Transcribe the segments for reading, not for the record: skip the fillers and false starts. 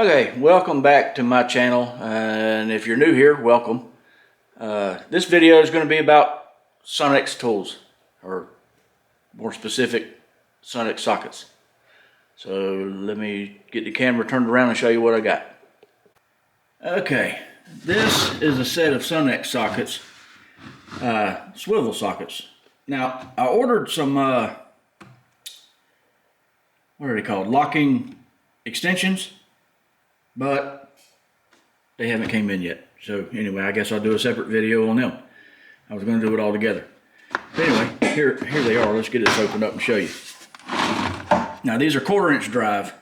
Okay, welcome back to my channel, and if you're new here, welcome. This video is going to be about Sunex tools, or more specific, Sunex sockets. So let me get the camera turned around and show you what I got. Okay, this is a set of Sunex sockets, swivel sockets. Now, I ordered some, what are they called, locking extensions, but they haven't came in yet. So anyway, I guess I'll do a separate video on them. I was going to do it all together. But anyway, here they are. Let's get this opened up and show you. Now these are 1/4" drive.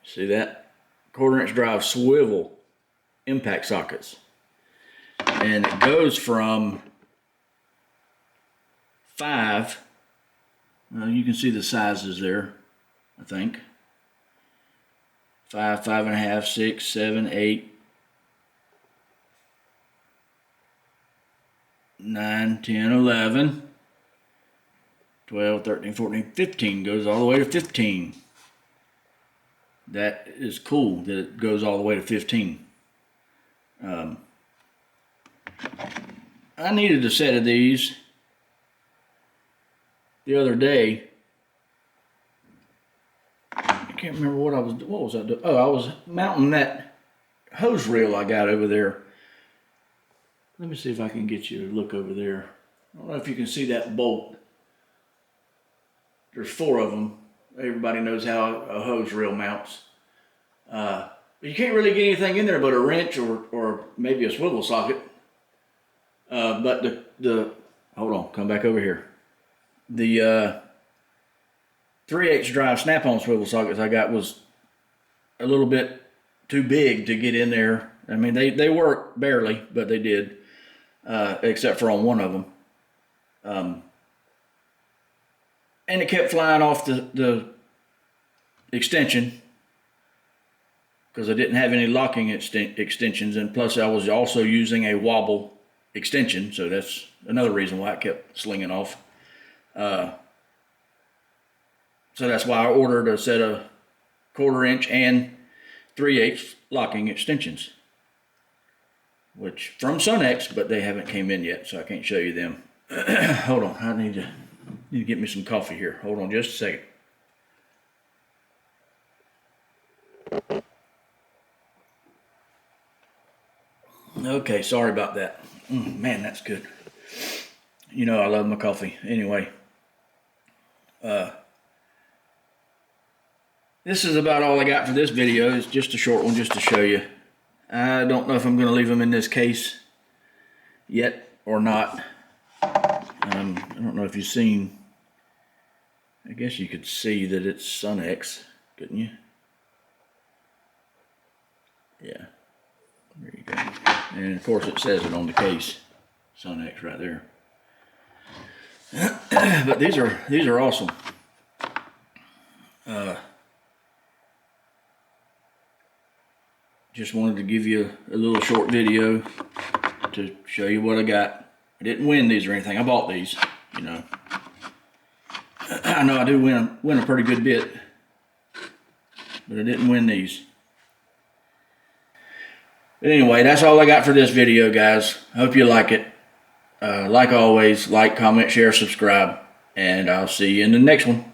See that? 1/4" drive swivel impact sockets. And it goes from 5, you can see the sizes there, I think. 5, 5.5, 6, 7, 8, 9, 10, 11, 12, 13, 14, 15, goes all the way to 15. That is cool that it goes all the way to 15. I needed a set of these the other day. I can't remember what was I doing? Oh, I was mounting that hose reel I got over there. Let me see if I can get you to look over there. I don't know if you can see that bolt. There's 4 of them. Everybody knows how a hose reel mounts. But you can't really get anything in there but a wrench or maybe a swivel socket. But hold on, come back over here. The 3/8 drive snap-on swivel sockets I got was a little bit too big to get in there. I mean, they work barely, but they did, except for on one of them. And it kept flying off the extension because I didn't have any locking extensions, and plus I was also using a wobble extension, so that's another reason why it kept slinging off. So that's why I ordered a set of 1/4" and 3/8 locking extensions, which from Sunex, but they haven't came in yet, so I can't show you them. Hold on, I need to get me some coffee here. Hold on just a second. Okay, sorry about that. Man, that's good. You know I love my coffee. Anyway, this is about all I got for this video. It's just a short one just to show you. I don't know if I'm going to leave them in this case yet or not. I don't know if you've seen, I guess you could see that it's Sunex, couldn't you? Yeah, there you go. And of course it says it on the case, Sunex right there. But these are awesome. Just wanted to give you a little short video to show you what I got. I didn't win these or anything. I bought these, you know. I know I do win a pretty good bit, but I didn't win these. But anyway, that's all I got for this video, guys. I hope you like it. Like always, like, comment, share, subscribe, and I'll see you in the next one.